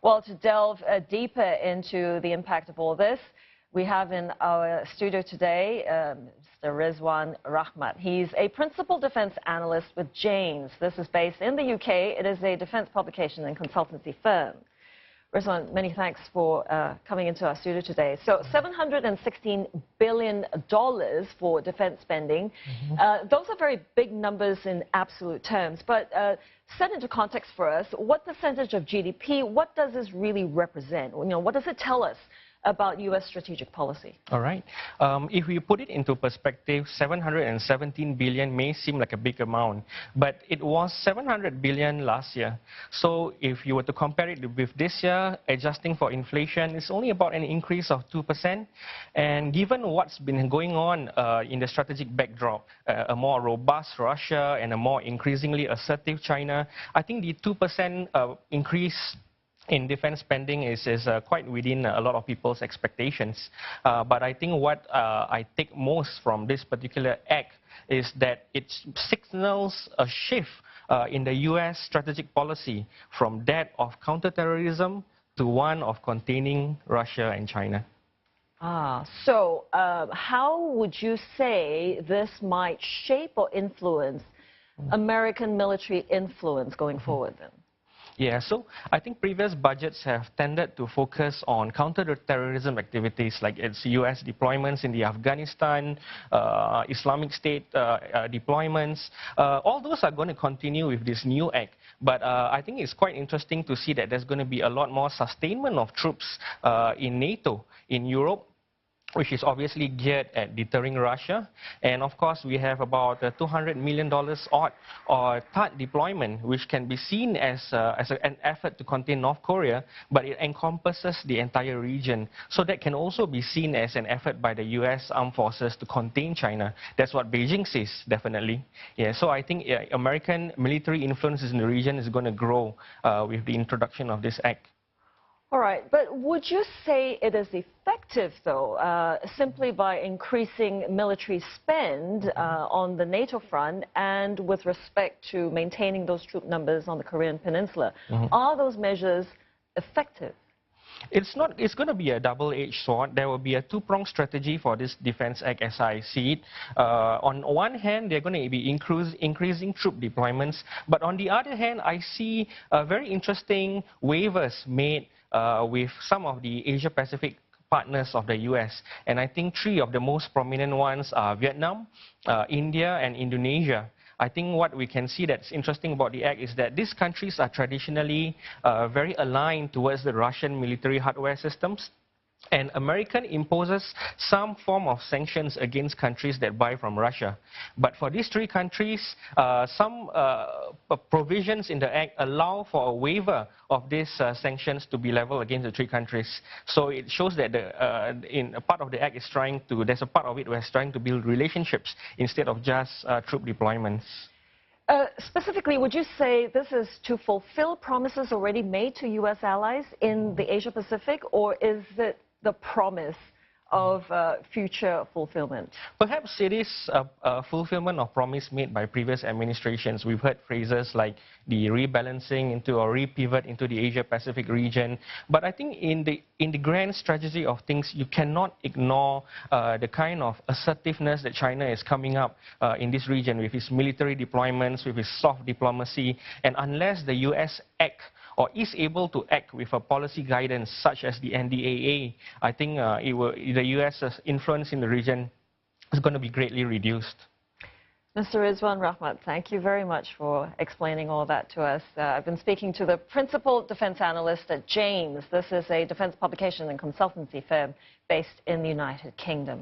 Well, to delve deeper into the impact of all this, we have in our studio today Mr. Ridzwan Rahmat. He's a principal defense analyst with James. This is based in the UK. It is a defense publication and consultancy firm. Ridzwan, many thanks for coming into our studio today. So $716 billion for defense spending. Those are very big numbers in absolute terms. But set into context for us, what percentage of GDP, what does this really represent? You know, what does it tell us about U.S. strategic policy? All right. If we put it into perspective, 717 billion may seem like a big amount, but it was 700 billion last year. So if you were to compare it with this year, adjusting for inflation, it's only about an increase of 2%. And given what's been going on in the strategic backdrop, a more robust Russia and a more increasingly assertive China, I think the 2% increase in defense spending is quite within a lot of people's expectations. But I think what I take most from this particular act is that it signals a shift in the U.S. strategic policy from that of counterterrorism to one of containing Russia and China. So how would you say this might shape or influence American military influence going forward then? Yeah, so I think previous budgets have tended to focus on counter-terrorism activities like its U.S. deployments in the Afghanistan, Islamic State deployments. All those are going to continue with this new act. But I think it's quite interesting to see that there's going to be a lot more sustainment of troops in NATO, in Europe, which is obviously geared at deterring Russia. And of course, we have about $200 million odd or THAAD deployment, which can be seen as an effort to contain North Korea, but it encompasses the entire region. So that can also be seen as an effort by the U.S. armed forces to contain China. That's what Beijing says, definitely. Yeah, so I think American military influence in the region is going to grow with the introduction of this act. All right, but would you say it is effective, though, simply by increasing military spend on the NATO front and with respect to maintaining those troop numbers on the Korean Peninsula? Are those measures effective? It's not. It's going to be a double-edged sword. There will be a two-pronged strategy for this Defense Act as I see it. On one hand, they're going to be increasing troop deployments, but on the other hand, I see very interesting waivers made with some of the Asia-Pacific partners of the U.S. And I think three of the most prominent ones are Vietnam, India, and Indonesia. I think what we can see that's interesting about the act is that these countries are traditionally very aligned towards the Russian military hardware systems. And America imposes some form of sanctions against countries that buy from Russia. But for these three countries, some provisions in the act allow for a waiver of these sanctions to be leveled against the three countries. So it shows that in a part of the act is trying to, there's a part of it where it's trying to build relationships instead of just troop deployments. Specifically, would you say this is to fulfill promises already made to U.S. allies in the Asia-Pacific, or is it the promise of future fulfillment? Perhaps it is a fulfillment of promise made by previous administrations. We've heard phrases like the rebalancing into or repivot into the Asia-Pacific region. But I think in the grand strategy of things, you cannot ignore the kind of assertiveness that China is coming up in this region with its military deployments, with its soft diplomacy. And unless the U.S. acts or is able to act with a policy guidance such as the NDAA, I think the U.S.'s influence in the region is going to be greatly reduced. Mr. Ridzwan Rahmat, thank you very much for explaining all that to us. I've been speaking to the principal defense analyst at James. This is a defense publication and consultancy firm based in the United Kingdom.